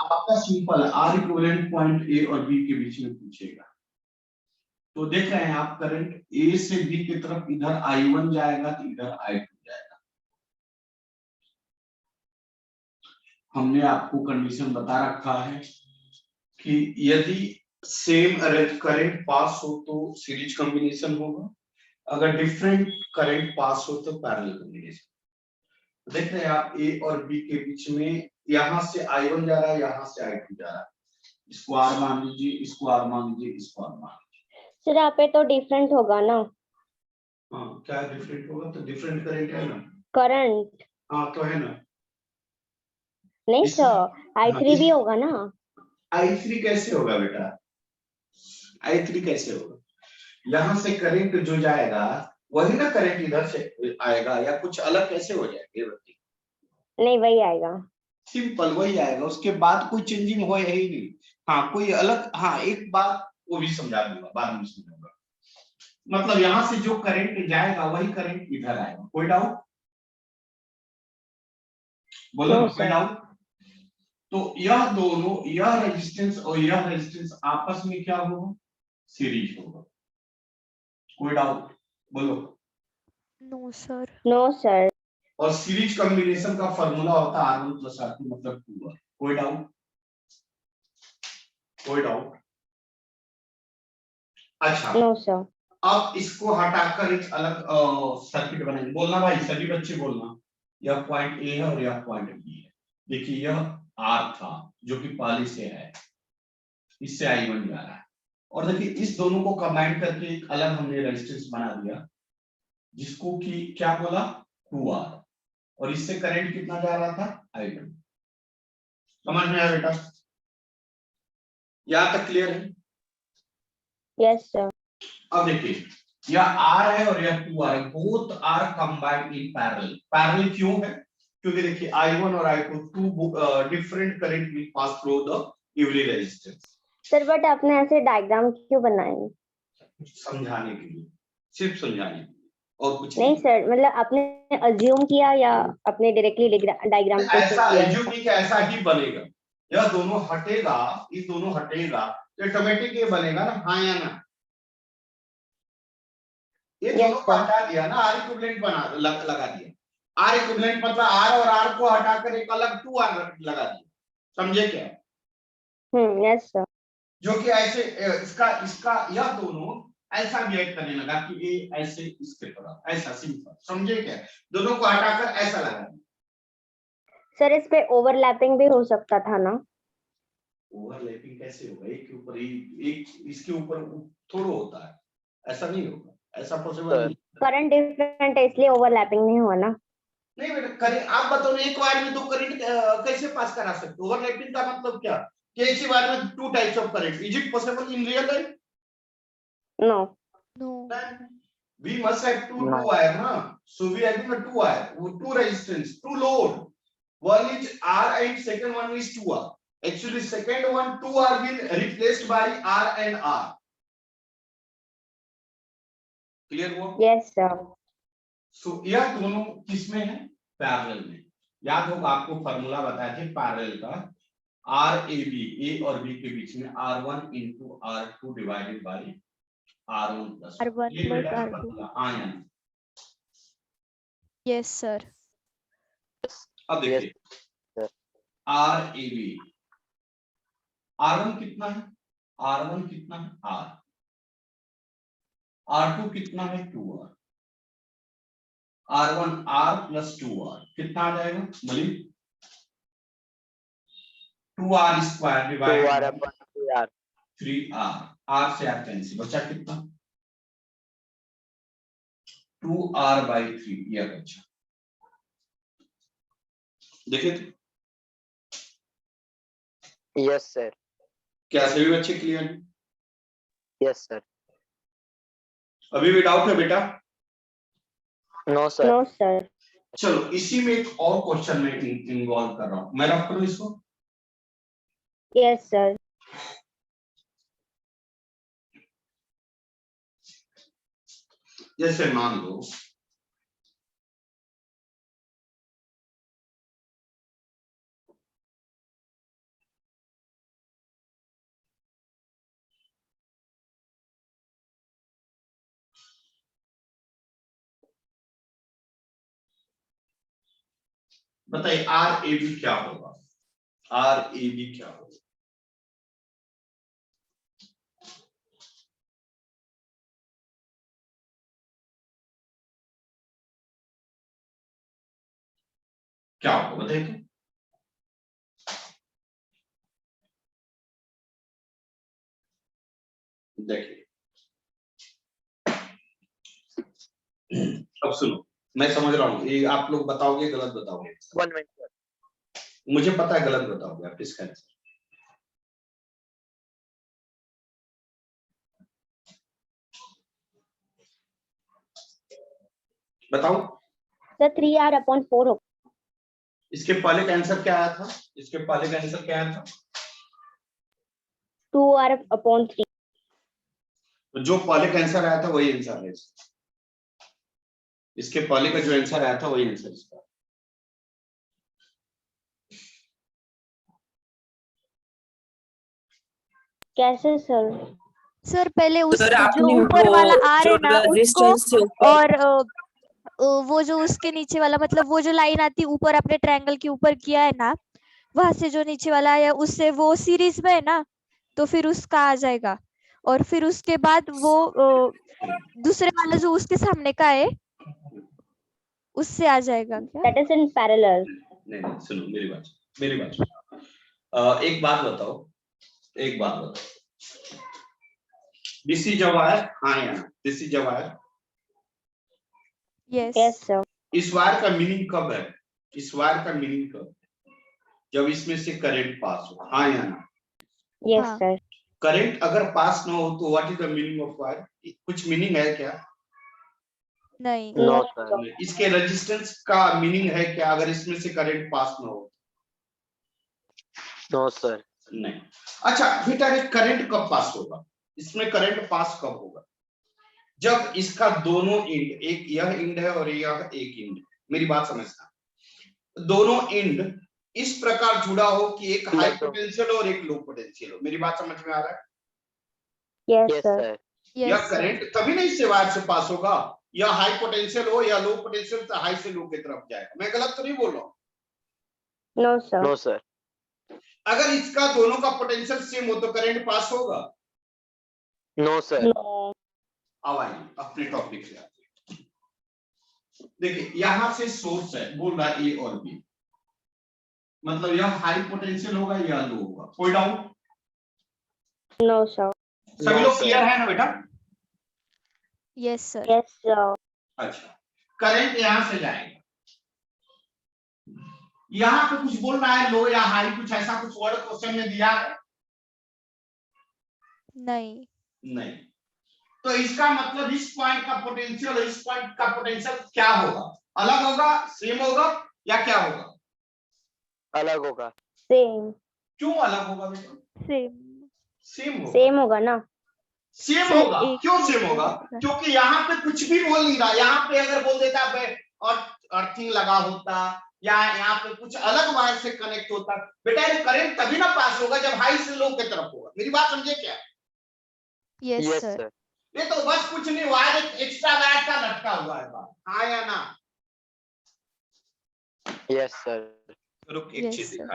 आपका simple R equivalent point A और B के बीच में पूछेगा। तो देख रहे हैं आप, करंट ए से बी की तरफ इधर I1 जाएगा तो इधर I2 जाएगा। हमने आपको कंडीशन बता रखा है कि यदि सेम करंट पास हो तो सीरीज कॉम्बिनेशन होगा, अगर डिफरेंट करंट पास हो तो पैरेलल कॉम्बिनेशन। देख रहे हैं आप, ए और बी के बीच में यहां से I1 जा रहा है, यहां से I2 जा रहा है। इसको आर मान लीजिए, इसको आर मान लीजिए, इसको आर मान लीजिए। सर यहाँ पे तो डिफरेंट होगा ना? हाँ, क्या डिफरेंट होगा? तो डिफरेंट करंट है ना। करंट हाँ तो है ना। नहीं सर, I3 भी होगा ना? I3 कैसे होगा बेटा? I3 कैसे होगा? यहाँ से करंट जो जाएगा वही ना करंट इधर से आएगा, या कुछ अलग कैसे हो जाएगा? नहीं, वही आएगा। सिंपल वही आएगा, उसके बाद कोई चेंजिंग हो ही नहीं। हाँ कोई अलग, हाँ एक बात वो भी समझा दूंगा, बाद में समझाऊंगा। मतलब यहाँ से जो करंट जाएगा वही करंट इधर आएगा। कोई डाउट? बोलो नो कोई सर। डाउट? तो यह दोनों, यह रेजिस्टेंस और यह रेजिस्टेंस आपस में क्या होगा? सीरीज होगा। कोई डाउट? बोलो। No sir. No sir. और सीरीज कॉम्बिनेशन का फॉर्मूला होता है R1 + R2 मतलब 2R। कोई डाउट? कोई डाउट? अच्छा, नो सर। अब इसको हटाकर एक अलग सर्किट बनाएंगे। बोलना भाई, सभी बच्चे बोलना। यह पॉइंट ए है और यह पॉइंट बी है। देखिए यह आर था जो कि पहले से है, इससे I1 जा रहा है, और देखिए इस दोनों को कंबाइन करके एक अलग हमने रेजिस्टेंस बना दिया, जिसको कि क्या बोला? 2R। और इससे करंट कितना जा रहा था? I1। समझ में आया बेटा? यहां तक क्लियर है? Yes sir. अब देखिए, यह R है और यह 2R है, both are combined in parallel. Parallel क्यों है? क्योंकि देखिए I1 और I2 two different current will pass through the given resistance. Sir but आपने ऐसे डायग्राम क्यों बनाए? समझाने के लिए, सिर्फ समझाने के लिए, और कुछ नहीं सर, मतलब आपने अज्यूम किया या आपने डायरेक्टली डायग्राम से ऐसा किया? एज्यूम नहीं कि ऐसा ही बनेगा। यह दोनों हटेगा, इस दोनों हटेगा तो ऑटोमेटिक ये बनेगा ना, हाँ या ना? ये दोनों को हटा दिया ना, आर इक्विवेलेंट बना लगा दिया। आर इक्विवेलेंट मतलब आर और आर को हटाकर एक अलग 2R लगा दिया। समझे क्या? Yes sir. जो कि ऐसे इसका इसका यह दोनों ऐसा बिहेव करने लगा कि ये ऐसे इसके तरफ, ऐसा सिंपल। समझे क्या? दोनों को हटाकर ऐसा लगा दिया। सर इस पे ओवरलैपिंग भी हो सकता था ना? ओवरलैपिंग कैसे होगा? एक के ऊपर एक इसके ऊपर थोड़ा होता है, ऐसा नहीं होगा, ऐसा पॉसिबल नहीं। करंट डिफरेंट है इसलिए ओवरलैपिंग नहीं हुआ ना? नहीं बेटा, करंट आप बताओ ना, एक वायर में दो करंट कैसे पास करा सकते हो? ओवरलैपिंग का मतलब क्या? कि एक ही वायर में two types of current, is it possible in real life? No. No. We must have two wire na, so we having a two wire, two resistance, two load. One is R and second one is 2R. Actually second one 2R will replaced by R and R. Clear हुआ? Yes sir. So यह दोनों किसमें है? Parallel में। याद होगा आपको formula बताया था पैरेलल का, RAB, A और B के बीच में R1 into R2 divided by R1 plus R1 ये plus बेटा R2. फॉर्मूला आया। Yes sir. अब देखिए RAB, R1 कितना है? R1 कितना है? R। R2 कितना है? 2R। R1 R plus 2R कितना आ जाएगा? Malik 2R square divided by 3R। R से R कैंसिल, बचा कितना? 2R/3 यह बचा। देखिए तो, यस सर। क्या सभी बच्चे क्लियर है? Yes sir. अभी भी डाउट है बेटा? No sir. No sir. चलो इसी में एक और क्वेश्चन में इन्वॉल्व कर रहा हूं, मैं रख करूं इसको? Yes sir. जैसे मान लो बताइए आर ए बी क्या होगा, आर ए बी क्या होगा? क्या होगा बताइए तो? देखिए अब सुनो, मैं समझ रहा हूँ, ये आप लोग बताओगे गलत बताओगे, 1 minute sir. मुझे पता है गलत बताओगे आप इसका आंसर। बताओ, सर 3R/4 होगा। इसके पहले का आंसर क्या आया था? इसके पहले का आंसर क्या आया था? 2R/3। तो जो पहले का आंसर आया था वही आंसर है इसका। इसके पहले का जो आंसर आया था वही आंसर इसका। कैसे सर? सर पहले उस सर जो आपने ऊपर वो वाला आर है जो ना उसको, डिस्टेंस से ऊपर और वो जो उसके नीचे वाला, मतलब वो जो लाइन आती है ऊपर अपने ट्रायंगल के ऊपर किया है ना, वहां से जो नीचे वाला है उससे वो सीरीज में है ना, तो फिर उसका आ जाएगा। और फिर उसके बाद वो दूसरे वाला जो उसके सामने का है उससे आ जाएगा क्या? That is in parallel. नहीं सुनो मेरी बात, मेरी बात एक बात बताओ, एक बात बताओ, दिस इज अ वायर, हाँ या ना, this is a wire. Yes yes sir. इस वायर का मीनिंग कब है? इस वायर का मीनिंग कब? जब इसमें से करंट पास हो, हाँ या ना? यस हाँ। सर। करंट अगर पास ना हो तो what is the meaning of wire? कुछ मीनिंग है क्या? नहीं। No No, sir. इसके रेजिस्टेंस का मीनिंग है क्या अगर इसमें से करंट पास ना हो? No sir. नहीं। अच्छा बेटा, ये करंट कब पास होगा? इसमें करंट पास कब होगा? जब इसका दोनों एंड, एक यह एंड है और यह एक एंड है, मेरी बात समझना, दोनों एंड इस प्रकार जुड़ा हो कि एक हाई पोटेंशियल और एक लो पोटेंशियल हो। मेरी बात समझ में आ रहा है? Yes Yes sir. sir. यह यस सर। करंट तभी नहीं इससे वायर से पास होगा, या हाई पोटेंशियल हो या लो पोटेंशियल, तो हाई से लो की तरफ जाएगा। मैं गलत तो नहीं बोल रहा हूँ? No sir. No sir. अगर इसका दोनों का पोटेंशियल सेम हो तो करंट पास होगा? No sir. नो। अब आइए अपने टॉपिक पे आते हैं। देखिए यहां से सोर्स है, बोल रहा है ए और बी, मतलब यह हाई पोटेंशियल होगा या लो होगा? कोई डाउट? No sir. सभी No लोग sir. क्लियर है ना बेटा? Yes sir. Yes sir. अच्छा, करंट यहां से जाएगा, यहां पे कुछ बोल रहा है लो या हाई, कुछ ऐसा कुछ वर्ड क्वेश्चन में दिया है? नहीं। नहीं। तो इसका मतलब इस पॉइंट का पोटेंशियल और इस पॉइंट का पोटेंशियल क्या होगा? अलग होगा, सेम होगा, या क्या होगा? अलग होगा. सेम। क्यों अलग होगा बेटा? सेम। सेम होगा। सेम होगा ना? सेम सर, होगा, एक क्यों ही सेम होगा? होगा। क्योंकि यहाँ पे कुछ भी बोल नहीं रहा, यहाँ पे अगर बोल देता और अर्थिंग लगा होता या यहाँ पे कुछ अलग वायर से कनेक्ट होता, बेटा ये करंट तभी ना पास होगा जब हाई से लो की तरफ होगा। मेरी बात समझे क्या? Yes Yes sir. sir. ये तो बस कुछ नहीं, वायर एक एक्स्ट्रा वायर का लटका हुआ है बाहर, हाँ या ना? Yes sir. रुक एक Yes, चीज sir. दिखा,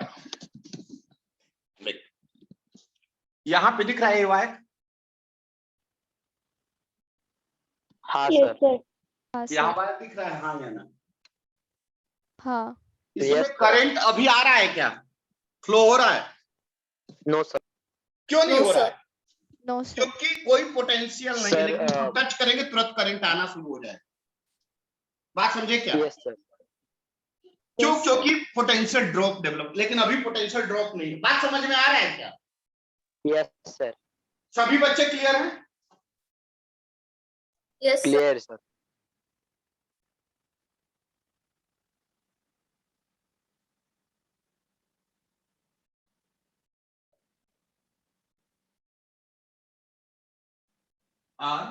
यहाँ पे दिख रहा है ये वायर, हाँ यस sir. सर। हाँ यहाँ सर। वायर दिख रहा है, हाँ या ना? हाँ। इसमें Yes, sir. करंट अभी आ रहा है क्या? फ्लो हो रहा है? No sir. क्यों नहीं हो रहा है? No sir. क्योंकि कोई पोटेंशियल नहीं है, Sir, लेकिन इसको टच करेंगे तुरंत करंट आना शुरू हो जाएगा। बात समझे क्या? Yes sir. क्यों? Yes, sir. क्योंकि पोटेंशियल ड्रॉप डेवलप, लेकिन अभी पोटेंशियल ड्रॉप नहीं है। बात समझ में आ रहा है क्या? Yes sir. सभी बच्चे क्लियर हैं? Clear sir. आर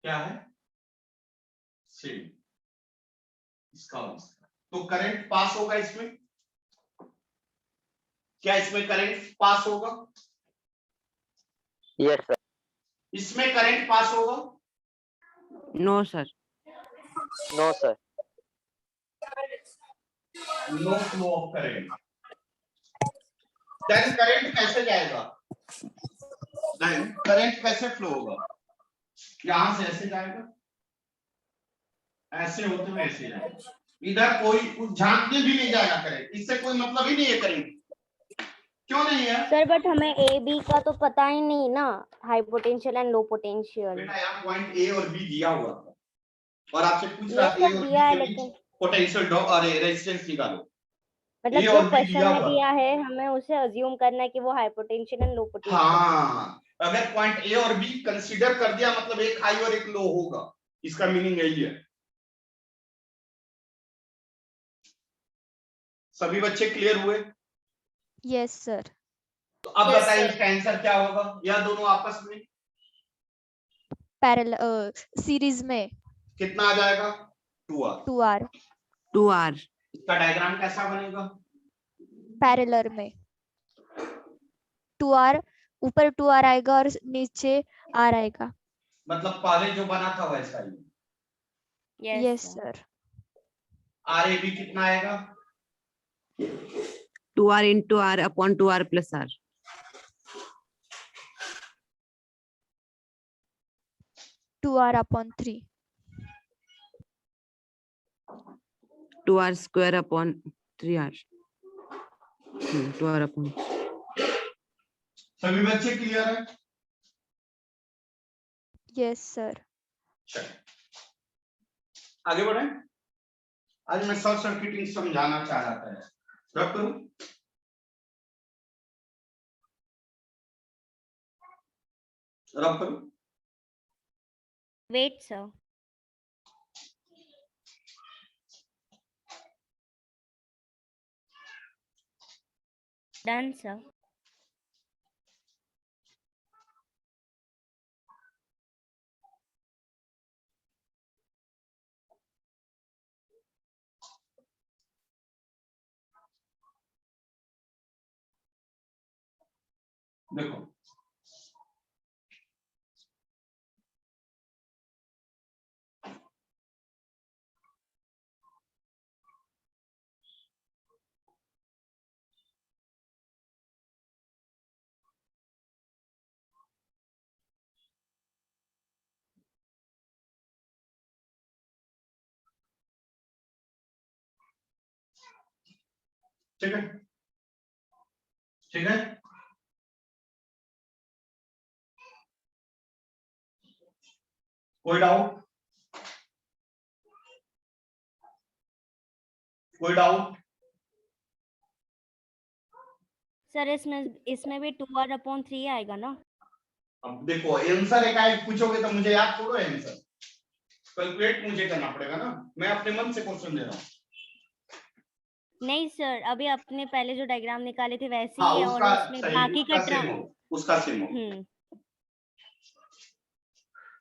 क्या है? सेम, इसका और इसका। तो करंट पास होगा इसमें? क्या इसमें करंट पास होगा? Yes sir. इसमें करंट पास होगा? No sir. No sir. No flow of current. Then current कैसे जाएगा? देन करंट कैसे फ्लो होगा? यहां से ऐसे जाएगा, ऐसे होते हुए ऐसे जाएगा, इधर कोई कुछ झांकने भी नहीं जाएगा करंट, इससे कोई मतलब ही नहीं है करंट। क्यों नहीं है सर बट हमें ए बी का तो पता ही नहीं ना, high potential and low potential. बेटा? यहाँ पॉइंट ए और बी दिया हुआ था और आपसे पूछ रहा यस था ए सर और दिया बी है, के बीच लेकिन पोटेंशियल ड्रॉप और रेजिस्टेंस निकालो। मतलब ए जो और बी क्वेश्चन दिया में हुआ दिया है हमें उसे अज्यूम करना है कि वो high potential and low potential. हाँ, अगर पॉइंट ए और बी कंसीडर कर दिया मतलब एक हाई और एक लो होगा, इसका मीनिंग यही है। सभी बच्चे क्लियर हुए? Yes sir. तो अब Yes, बताइए sir. इसका आंसर क्या होगा? या दोनों आपस में पैरेलल सीरीज में कितना आ जाएगा? 2r। 2r 2r इसका डायग्राम कैसा बनेगा? पैरेलल में 2r ऊपर 2r आएगा और नीचे r आएगा। मतलब पहले जो बना था वैसा ही। Yes sir. R A B कितना आएगा? 2r into r upon 2r plus r 2r upon 3 2r square upon 3r 2r upon सभी बच्चे क्लियर है? Yes sir. चलिए आगे बढ़े। आज मैं शॉर्ट सर्किटिंग समझाना चाह रहा था। रब करूं? रब करूं? Wait sir. Done sir. देखो ठीक है, ठीक है। कोई डाउट? कोई डाउट? सर इसमें भी 2r/3 आएगा ना? अब देखो आंसर एक पूछोगे तो मुझे याद छोड़ो आंसर, कैलकुलेट मुझे करना पड़ेगा ना, मैं अपने मन से क्वेश्चन दे रहा हूँ। नहीं सर, अभी आपने पहले जो डायग्राम निकाले थे वैसे हाँ ही है और उसका उसमें सही, बाकी का उसका सेम हो, उसका सेम हो।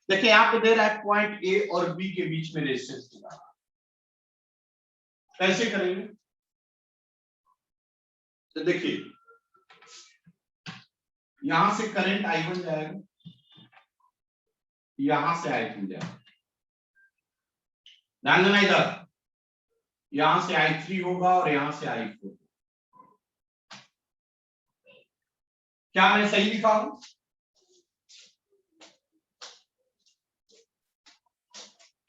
देखिए यहाँ पे दे रहा है पॉइंट ए और बी के बीच में रेजिस्टेंस निकालना, कैसे करेंगे? तो देखिए यहां से करंट I1 जाएगा, यहां से I2 जाएगा, ध्यान देना इधर, यहां से I3 होगा और यहां से I4। क्या मैं सही लिखा हूं?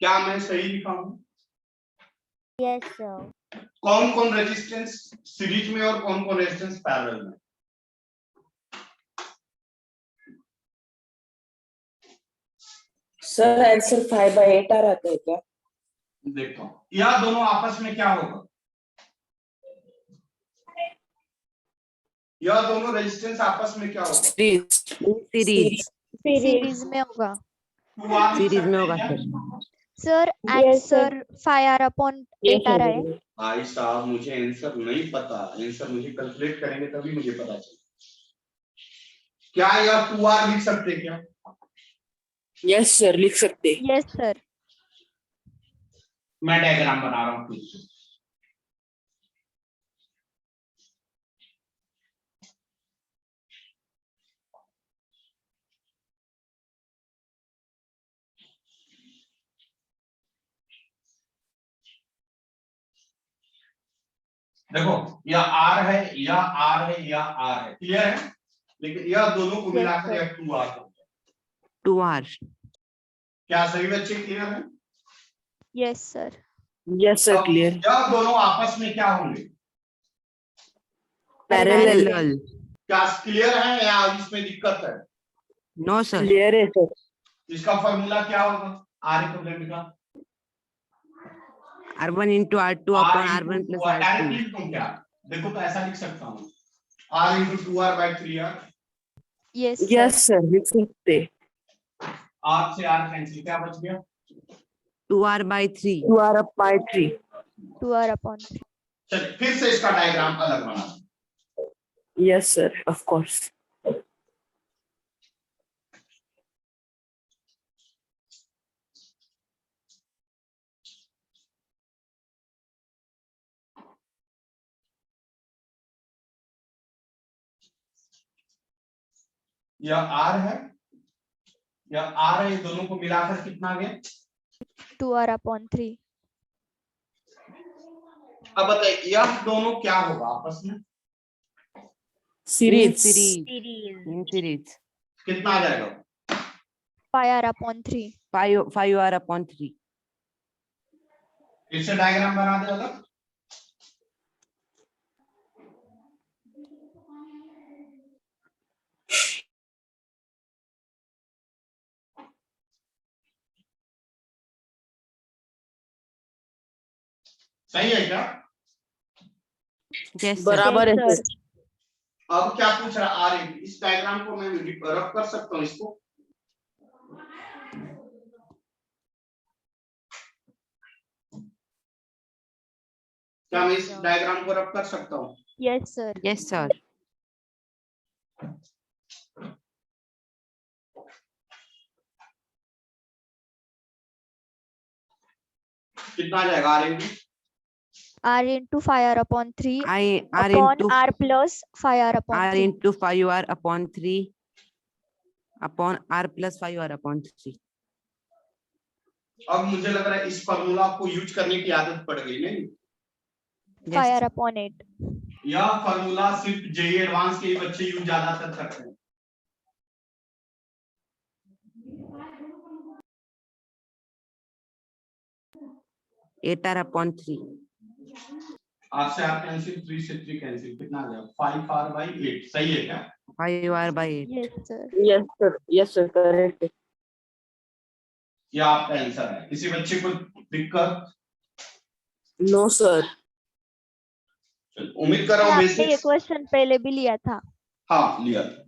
क्या मैं सही लिखा हूं? Yes sir. कौन कौन रेजिस्टेंस सीरीज में और कौन कौन रेजिस्टेंस पैरेलल में? सर आंसर 5/8 आ रहा था क्या? देखता हूं यह दोनों आपस में क्या होगा, यह दोनों रेजिस्टेंस आपस में क्या होगा? सीरीज सीरीज में होगा 2R लिख सीरीज में सकते होगा हैं क्या? Sir. Yes, sir. Answer 5r/8 आ रहा है। भाई साहब मुझे आंसर नहीं पता, आंसर मुझे कैलकुलेट करेंगे तभी मुझे पता चले। क्या यह 2R लिख सकते क्या? यस सर लिख सकते। Yes sir. मैं डायग्राम बना रहा हूं फिर से। देखो यह आर है, यह आर है, यह आर है, क्लियर है? लेकिन यह दोनों को Yes, मिलाकर sir. यह 2R हो गया। 2R. क्या सभी बच्चे क्लियर है? Yes, sir. यस सर अब क्लियर यह दोनों आपस में क्या होंगे? Parallel Parallel. क्या क्लियर है या इसमें दिक्कत है? No, sir. क्लियर है सर इसका फॉर्मूला क्या होगा? आर इक्विवेलेंट का R1 into R2 upon R1 plus R2. Directly लिखूं क्या? देखो तो ऐसा लिख सकता हूँ, R into 2R by 3R। Yes, sir. Yes sir लिख सकते R से R कैंसिल, क्या बच गया? 2R by 3. 2R up by 3 2R upon 3. चलिए फिर से इसका डायग्राम अलग बना दें। यस सर ऑफ कोर्स यह R है, यह R है, ये दोनों को मिलाकर कितना आ गया? 2R upon 3. अब बताइए यह दोनों क्या होगा आपस में? Series In series. कितना आ जाएगा? 5R upon 3. 5R upon 3. फिर से डायग्राम बना दे अलग। सही है क्या? Yes, sir. बराबर है Yes, सर sir. अब क्या पूछ रहा आर? इस डायग्राम को मैं रब कर सकता हूँ इसको? क्या मैं इस डायग्राम को रब कर सकता हूँ? Yes, sir. Yes, sir. कितना आ जाएगा R into? R into 5R upon 3 R upon into R plus 5R upon R 3. into 5R upon 3 upon R plus 5R upon 3. अब मुझे लग रहा है इस फॉर्मूला को यूज करने की आदत पड़ गई नहीं? Yes, 5R upon 8. यह फॉर्मूला सिर्फ जेई एडवांस के ही बच्चे यूज ज्यादातर करते हैं। eight R upon 3. आर से आर कैंसिल, 3 से 3 कैंसिल, कितना आ गया? 5R by 8। सही है क्या? 5R by 8. Yes, sir. Yes sir correct यह आपका आंसर है। किसी बच्चे को दिक्कत? नो सर उम्मीद कर रहा हूँ आपने ये बेसिक्स। क्वेश्चन पहले भी लिया था। हाँ लिया था।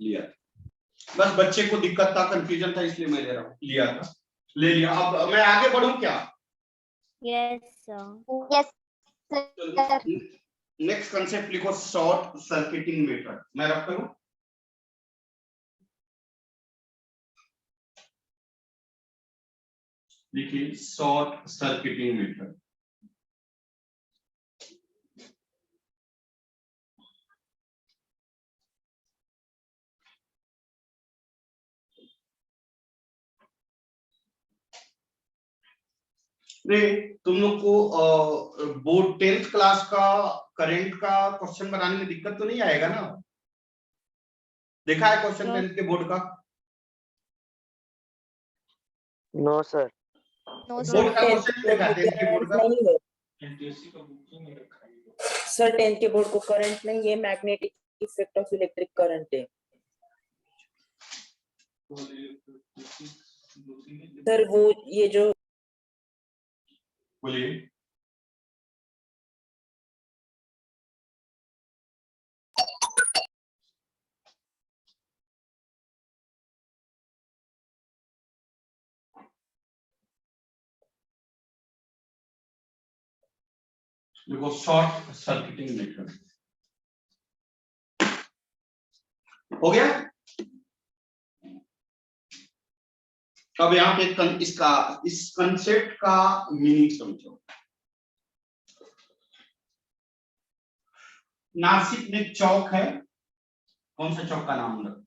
बस बच्चे को दिक्कत था, कंफ्यूजन था, इसलिए मैं ले रहा हूँ, लिया था, ले लिया। अब मैं आगे बढ़ूं क्या? Yes, sir. Yes, sir. Next concept लिखो, शॉर्ट सर्किटिंग मेथड। मैं रख करूं? देखिए शॉर्ट सर्किटिंग मेथड। तुम लोग को बोर्ड 10th क्लास का करंट का क्वेश्चन बनाने में दिक्कत तो नहीं आएगा ना? देखा है क्वेश्चन 10th के बोर्ड का? No sir No, sir. Board का क्वेश्चन नहीं देखा 10th के बोर्ड का? सर 10 के बोर्ड को करंट नहीं है magnetic effect of electric current है सर वो ये जो बोलिए। देखो शॉर्ट सर्किटिंग मेथड हो गया। अब यहाँ पे इस कंसेप्ट का मीनिंग समझो। नासिक में चौक है, कौन सा चौक का नाम रखो?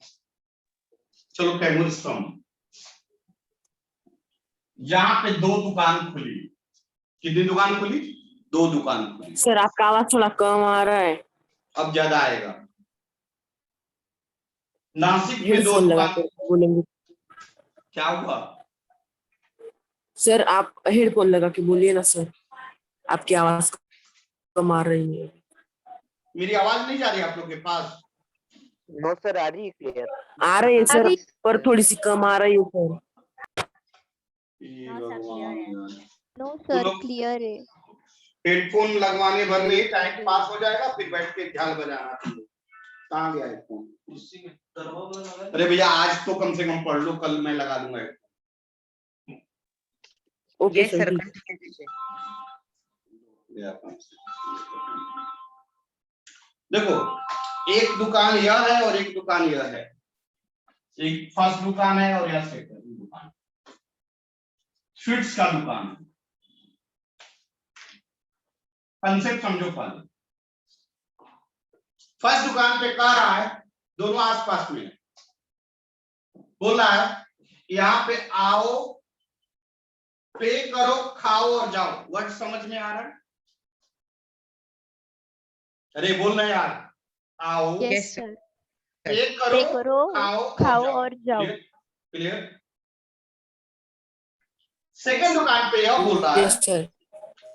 चलो कैमूर स्टॉम। यहाँ पे 2 दुकान खुली। कितनी दुकान खुली? 2 दुकान खुली। सर आपका आवाज थोड़ा कम आ रहा है। अब ज्यादा आएगा। नासिक में 2 हेडफोन लगा दुकान। कर बोलेंगे। क्या हुआ? सर आप हेडफोन लगा के बोलिए ना सर, आपकी आवाज कम आ रही है। मेरी आवाज नहीं जा रही आप लोग के पास? नो सर, आ रही है क्लियर। आ रही है सर, अभी पर थोड़ी सी कम आ रही है सर। ये हाँ, सब भगवान clear है। यार। नो तुम सर लोग क्लियर है। हेडफोन लगवाने भर में ही टाइम पास हो जाएगा, फिर बैठ के ख्याल बजाना। तुम लोग कहाँ गया हेडफोन? अरे भैया आज तो कम से कम पढ़ लो, कल मैं लगा दूंगा headphone. Okay Yes, sir sir. ठीक। Continue कीजिए. देखो, एक दुकान यह है और एक दुकान यह है। एक फर्स्ट दुकान है और यह सेकंड दुकान, स्वीट्स का दुकान है। कंसेप्ट समझो पहले। फर्स्ट दुकान पे कह रहा है दोनों आसपास में है, बोल रहा है यहाँ पे आओ, पे करो, खाओ और जाओ। वर्ड समझ में आ रहा है? अरे बोल रहे यार, आओ, यस Yes, sir. सर। पे पे करो, करो, खाओ खाओ और और जाओ। क्लियर? क्लियर? सेकंड दुकान पे यह बोल रहा है, यस सर।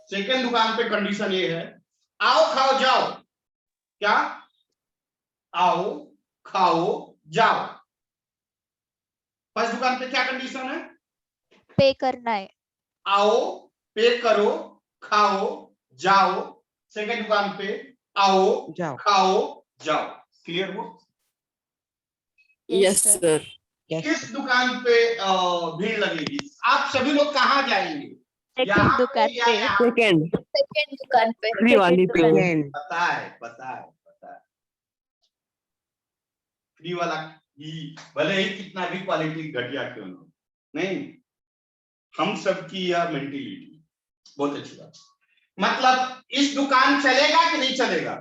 सेकंड दुकान पे कंडीशन ये है, आओ खाओ जाओ। क्या? आओ खाओ जाओ। फर्स्ट दुकान पे क्या कंडीशन है? पे करना है। आओ, पे करो, खाओ जाओ। सेकंड दुकान पे आओ, जाओ. खाओ जाओ। क्लियर हो? Yes sir. Yes. किस दुकान पे भीड़ लगेगी? आप सभी लोग कहाँ जाएंगे? सेकंड यहाँ दुकान या पे। यहाँ? सेकंड सेकंड दुकान पे। फ्री वाली पे। Second. पता है, पता है, पता है। फ्री वाला ही भले ही कितना भी क्वालिटी घटिया क्यों ना हो, नहीं, हम सबकी यह मेंटेलिटी बहुत अच्छी बात। मतलब इस दुकान चलेगा कि नहीं चलेगा?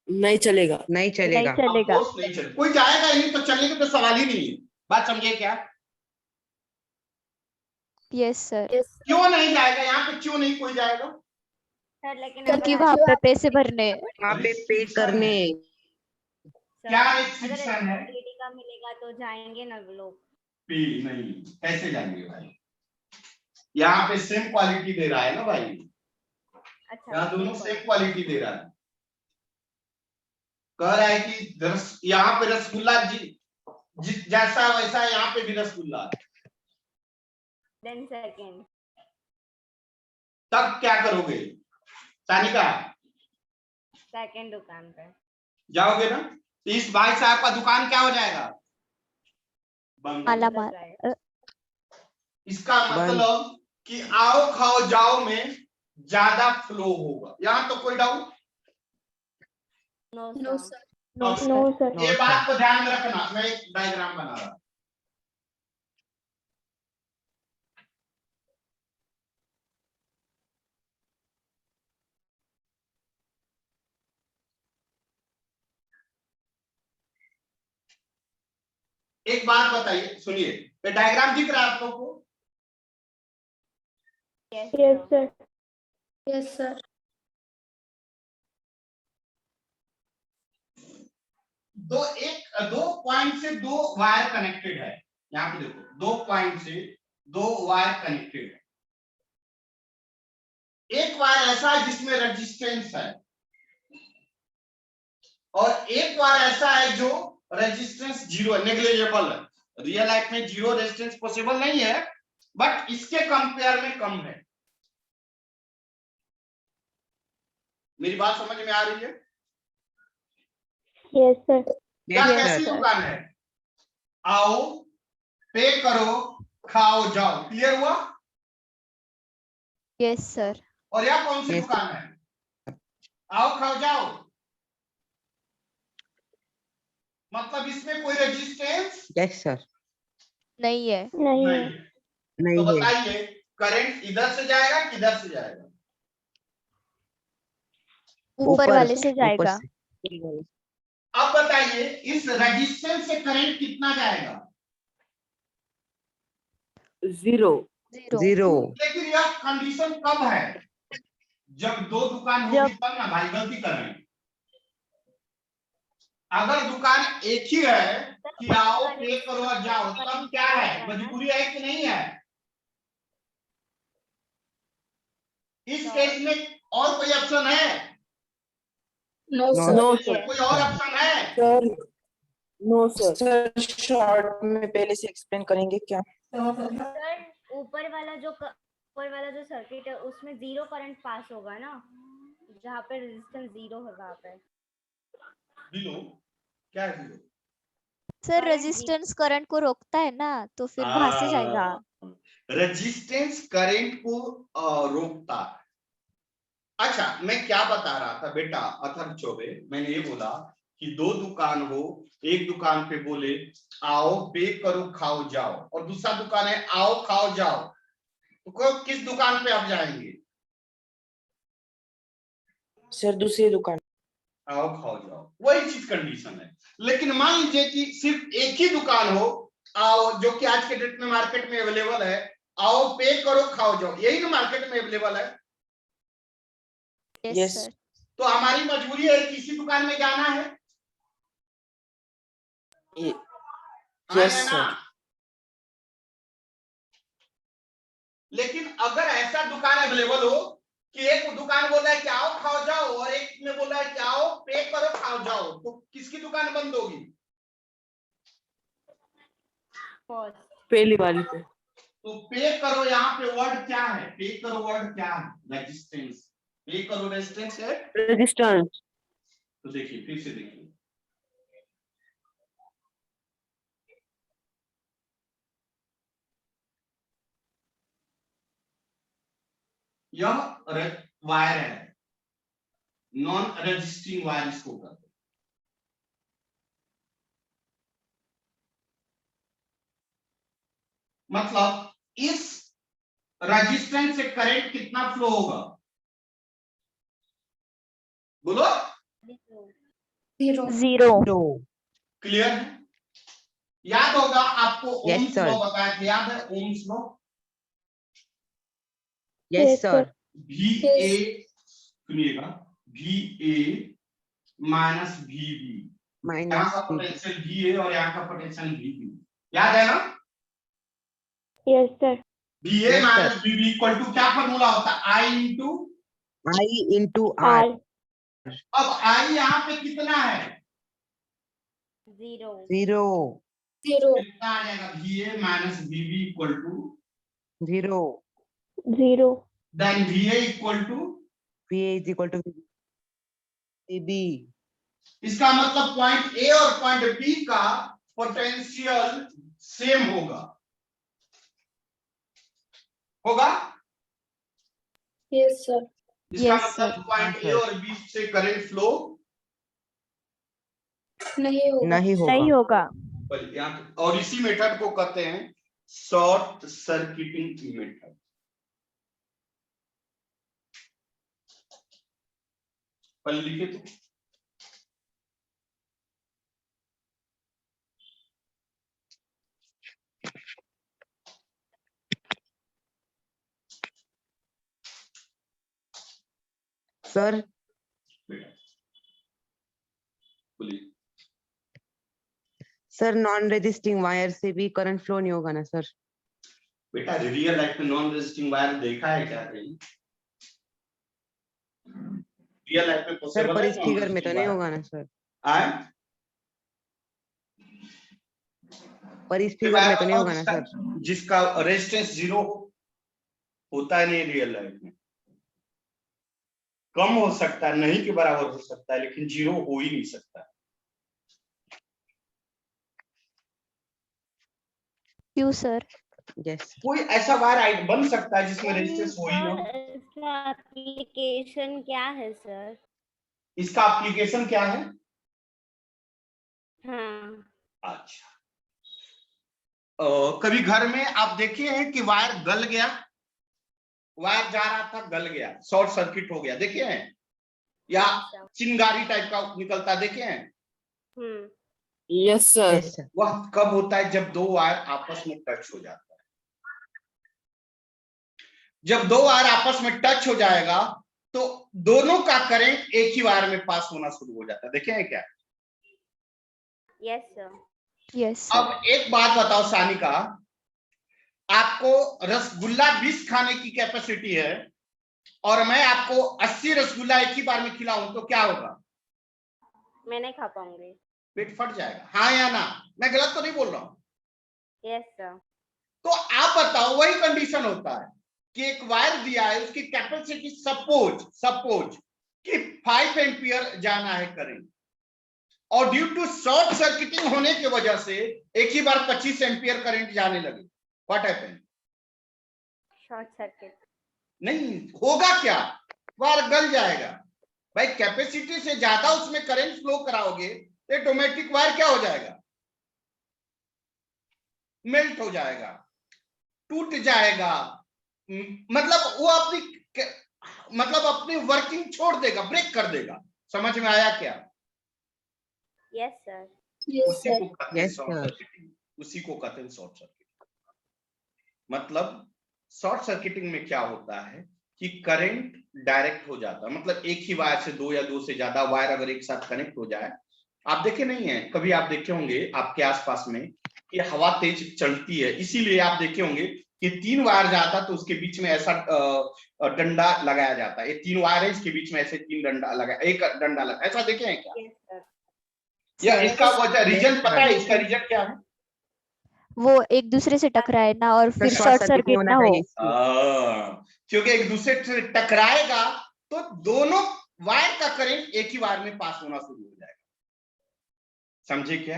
नहीं चलेगा। नहीं नहीं चलेगा. चलेगा। Of course नहीं चलेगा। कोई जाएगा ही नहीं तो चलने का तो सवाल ही नहीं है। बात समझे क्या? Yes sir. क्यों नहीं जाएगा? यहाँ पे क्यों नहीं कोई जाएगा? सर लेकिन क्योंकि वहां पे पैसे भरने हैं। वहाँ पे पे करने. क्या अगर रिस्ट्रिक्शन है? क्वालिटी का मिलेगा तो जाएंगे ना लोग। पी नहीं, कैसे जाएंगे भाई? यहाँ पे सेम क्वालिटी दे रहा है ना भाई, अच्छा यहाँ दोनों सेम क्वालिटी दे रहा है। कह रहा है कि यहाँ पे रसगुल्ला जैसा वैसा यहाँ पे भी रसगुल्ला है। देन सेकंड तब क्या करोगे सानिका? सेकंड दुकान पे जाओगे ना? तो इस भाई साहब का दुकान क्या हो जाएगा? बंद हो माला जाएगा। माल। इसका मतलब कि आओ खाओ जाओ में ज्यादा फ्लो होगा। यहाँ तो कोई doubt? No sir. No sir. ये बात को ध्यान में रखना। मैं एक डायग्राम बना रहा हूं। एक बात बताइए, सुनिए, ये डायग्राम दिख रहा है आप लोगों को? Yes sir. Yes sir. दो पॉइंट से 2 वायर कनेक्टेड है। यहाँ पे देखो, 2 पॉइंट से 2 वायर कनेक्टेड है। एक वायर ऐसा है जिसमें रेजिस्टेंस है और एक वायर ऐसा है जो रेजिस्टेंस 0 है, नेग्लिजिबल है। रियल लाइफ में 0 रेजिस्टेंस पॉसिबल नहीं है, बट इसके कंपेयर में कम है। मेरी बात समझ में आ रही है? Yes sir. क्या Yes, कैसी sir. दुकान है? आओ, पे करो, खाओ जाओ। क्लियर हुआ? Yes sir. और यह कौन सी Yes. दुकान है? आओ खाओ जाओ। मतलब इसमें कोई रेजिस्टेंस Yes, sir. नहीं है। नहीं नहीं। है। तो नहीं है. बताइए, करंट इधर से जाएगा किधर से जाएगा? ऊपर वाले से ऊपर जाएगा। से. अब बताइए, इस रेजिस्टेंस से करंट कितना जाएगा? 0। जीरो। जीरो। लेकिन यह कंडीशन कब है? जब दो दुकान होगी तब ना भाई, गलती कर रहे हैं। अगर दुकान एक ही है कि आओ पे करो और जाओ, तब क्या है? मजबूरी है कि नहीं है? इस केस में और कोई ऑप्शन है? No No, sir. नो कोई और ऑप्शन है? Sir. No sir. Sir short में पहले से एक्सप्लेन करेंगे क्या? सर ऊपर वाला जो सर्किट है उसमें 0 करंट पास होगा ना, जहाँ पे रेजिस्टेंस 0 है वहाँ पे। जीरो क्या है? Zero sir Current resistance current को रोकता है ना, तो फिर वहां से जाएगा। रेजिस्टेंस करंट को रोकता है। अच्छा, मैं क्या बता रहा था बेटा अथर्व चौबे, मैंने ये बोला कि दो दुकान हो, एक दुकान पे बोले आओ पे करो खाओ जाओ, और दूसरा दुकान है आओ खाओ जाओ, तो किस दुकान पे आप जाएंगे? सर दूसरी दुकान। आओ खाओ जाओ, वही चीज कंडीशन है। लेकिन मान लीजिए कि सिर्फ एक ही दुकान हो, आओ, जो कि आज के डेट में मार्केट में अवेलेबल है, आओ पे करो खाओ जाओ, यही ना मार्केट में अवेलेबल है। Yes Yes. सर। तो हमारी मजबूरी है कि इसी दुकान में जाना है। हाँ यस या ना? सर। लेकिन अगर ऐसा दुकान अवेलेबल हो कि एक दुकान बोला है कि आओ खाओ जाओ और एक ने बोला है कि आओ पे करो खाओ जाओ, तो किसकी दुकान बंद होगी? पहली वाली पे। तो पे करो यहाँ पे वर्ड क्या है? पे करो वर्ड क्या है? रेजिस्टेंस। पे करो रेजिस्टेंस है। रेजिस्टेंस। तो देखिए फिर से देखिए, यह वायर है, नॉन रेजिस्टिंग वायर इसको कहते हैं। मतलब इस रेजिस्टेंस से करंट कितना फ्लो होगा? बोलो। जीरो। क्लियर है? याद होगा आपको Yes, ओम्स sir. लॉ बताया था, याद है Ohm's law? Yes sir. V A, सुनिएगा, V A minus V B, यहाँ का माइनस पोटेंशियल वी ए और यहाँ का पोटेंशियल वी बी, याद है ना? Yes sir. V A Yes, minus sir. V B equal to क्या फॉर्मूला होता है? I into, I into R. R अब आई यहाँ पे कितना है? 0 जीरो। कितना आ जाएगा? V A minus V B equal to, zero. 0 then V A equal to, P is equal to B. इसका मतलब पॉइंट ए और पॉइंट बी का पोटेंशियल सेम होगा, होगा? Yes sir. इसका Yes, मतलब sir. पॉइंट ए और बी से करंट फ्लो नहीं होगा। नहीं नहीं होगा। होगा। और इसी मेथड को कहते हैं शॉर्ट सर्किटिंग मेथड। पहले लिखे तो सर बेटा बोलिए। सर नॉन रेजिस्टिंग वायर से भी करंट फ्लो नहीं होगा ना सर? बेटा रियल लाइफ में नॉन रेजिस्टिंग वायर देखा है क्या कहीं? रियल लाइफ में सर पॉसिबल पर है इस non फिगर में तो resisting नहीं wire? होगा ना सर? आए? पर इस फिगर में तो नहीं होगा ना सर? जिसका रेजिस्टेंस 0 होता है नहीं रियल लाइफ में, कम हो सकता है, नहीं के बराबर हो सकता है, लेकिन 0 हो ही नहीं सकता। क्यों सर? यस। कोई ऐसा वायर बन सकता है जिसमें रेजिस्टेंस हो ही ना? इसका एप्लीकेशन क्या है सर? इसका एप्लीकेशन क्या है? हाँ अच्छा, कभी घर में आप देखे हैं कि वायर गल गया, वायर जा रहा था गल गया, शॉर्ट सर्किट हो गया, देखे हैं? या चिंगारी टाइप का निकलता, देखे हैं? Yes sir. Yes sir. वह कब होता है? जब दो वायर आपस में टच हो जाता है। जब दो वायर आपस में टच हो जाएगा तो दोनों का करंट एक ही वायर में पास होना शुरू हो जाता है। देखे हैं क्या? Yes sir. यस अब एक बात बताओ सानिका, आपको रसगुल्ला 20 खाने की कैपेसिटी है और मैं आपको 80 रसगुल्ला एक ही बार में खिलाऊं तो क्या होगा? मैं नहीं खा पाऊंगी। पेट फट जाएगा, हाँ या ना? मैं गलत तो नहीं बोल रहा हूं? Yes sir. तो आप बताओ, वही कंडीशन होता है कि एक वायर दिया है, उसकी कैपेसिटी सपोज कि 5 एम्पियर जाना है करंट, और ड्यू टू शॉर्ट सर्किटिंग होने की वजह से एक ही बार 25 एम्पियर करंट जाने लगे, व्हाट हैपेंड? Short circuit. नहीं होगा क्या? वायर गल जाएगा। भाई कैपेसिटी से ज्यादा उसमें करंट फ्लो कराओगे तो ऑटोमेटिक वायर क्या हो जाएगा? मेल्ट हो जाएगा, टूट जाएगा, मतलब वो अपनी वर्किंग छोड़ देगा, ब्रेक कर देगा। समझ में आया क्या? Yes sir. उसी को कहते हैं Yes, शॉर्ट sir. सर्किटिंग, उसी को कहते हैं शॉर्ट सर्किटिंग। मतलब शॉर्ट सर्किटिंग में क्या होता है कि करंट डायरेक्ट हो जाता है, मतलब एक ही वायर से दो या दो से ज्यादा वायर अगर एक साथ कनेक्ट हो जाए। आप देखे नहीं है, कभी आप देखे होंगे आपके आसपास में कि हवा तेज चलती है, इसीलिए आप देखे होंगे कि 3 वायर जाता तो उसके बीच में ऐसा डंडा लगाया जाता है। ये 3 वायर है, इसके बीच में ऐसे 3 डंडा लगा, एक डंडा लगा, ऐसा देखे हैं क्या? Yes sir. या सर इसका वजह रीजन पता है? sir. इसका रीजन क्या है? वो एक दूसरे से टकराए ना और तो फिर शॉर्ट शॉर्ट सर्किट सर्किट होना ना हो। चाहिए इसलिए। क्योंकि एक दूसरे से टकराएगा तो दोनों वायर का करंट एक ही वायर में पास होना शुरू हो जाएगा। समझे क्या?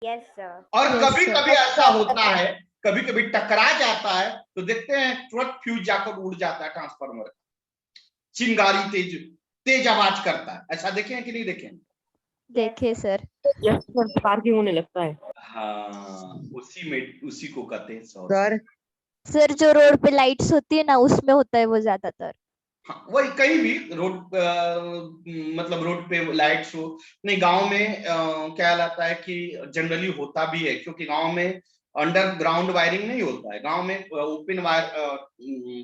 Yes sir. और Yes, कभी sir. कभी ऐसा होता है, कभी कभी टकरा जाता है तो देखते हैं तुरंत फ्यूज जाकर उड़ जाता है ट्रांसफार्मर, चिंगारी तेज तेज आवाज करता है। ऐसा देखे हैं कि नहीं देखे हैं? देखे सर। यस सर, स्पार्किंग होने लगता है। हाँ, उसी को कहते हैं शॉर्ट। सर सर जो रोड पे लाइट्स होती है ना उसमें होता है वो ज्यादातर। हाँ, वही कहीं भी रोड मतलब रोड पे लाइट्स हो, नहीं गांव में क्या लाता है कि जनरली होता भी है, क्योंकि गांव में अंडरग्राउंड वायरिंग नहीं होता है, गांव में ओपन वायर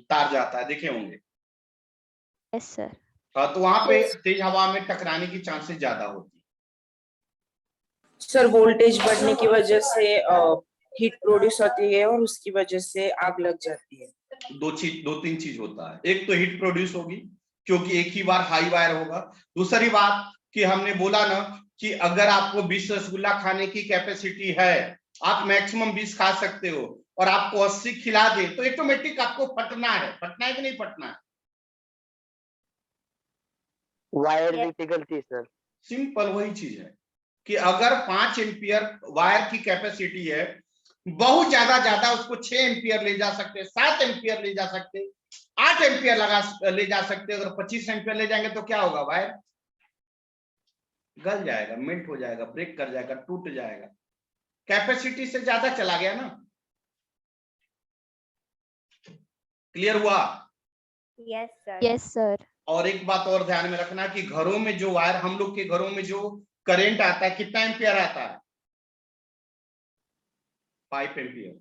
तार जाता है, देखे होंगे। Yes sir. हाँ, तो वहां पे तेज हवा में टकराने की चांसेस ज्यादा होती सर वोल्टेज बढ़ने की वजह से हीट प्रोड्यूस होती है और उसकी वजह से आग लग जाती है। है। दो तीन चीज होता है, एक तो हीट प्रोड्यूस होगी क्योंकि एक ही बार हाई वायर होगा। दूसरी बात कि हमने बोला ना कि अगर आपको 20 रसगुल्ला खाने की कैपेसिटी है, आप मैक्सिमम 20 खा सकते हो, और आपको 80 खिला दे तो ऑटोमेटिक आपको फटना है कि नहीं फटना है? Wire Yes. भी पिघलती है सर। सिंपल वही चीज है कि अगर 5 एम्पियर वायर की कैपेसिटी है, बहुत ज्यादा उसको 6 एम्पियर ले जा सकते, 7 एम्पियर ले जा सकते, 8 एम्पियर ले जा सकते। अगर 25 एम्पियर ले जाएंगे तो क्या होगा? वायर गल जाएगा, मेल्ट हो जाएगा, ब्रेक कर जाएगा, टूट जाएगा, कैपेसिटी से ज्यादा चला गया ना। क्लियर हुआ? Yes sir. Yes sir. और एक बात और ध्यान में रखना कि घरों में जो वायर, हम लोग के घरों में जो करंट आता है कितना एम्पियर आता है? 5 एम्पियर।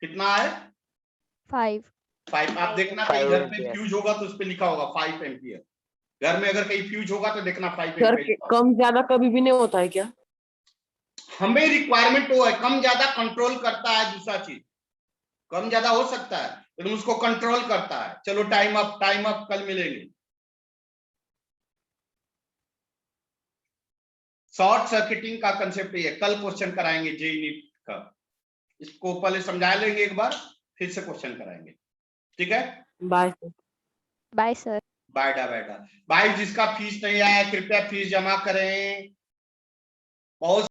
कितना है? 5। आप देखना कहीं घर पे फ्यूज होगा तो उस पे लिखा होगा 5 एम्पियर। घर में अगर कहीं फ्यूज होगा तो देखना 5 सर एम्पियर। कम ज्यादा कभी भी नहीं होता है क्या? हमें रिक्वायरमेंट वो है, कम ज्यादा कंट्रोल करता है। दूसरा चीज, कम ज्यादा हो सकता है लेकिन उसको कंट्रोल करता है। चलो टाइम अप, कल मिलेंगे। शॉर्ट सर्किटिंग का कंसेप्ट ये, कल क्वेश्चन कराएंगे जेई नीट का। इसको पहले समझा लेंगे एक बार, फिर से क्वेश्चन कराएंगे, ठीक है? Bye sir. Bye sir. Bye. जिसका फीस नहीं आया कृपया फीस जमा करें। बहुत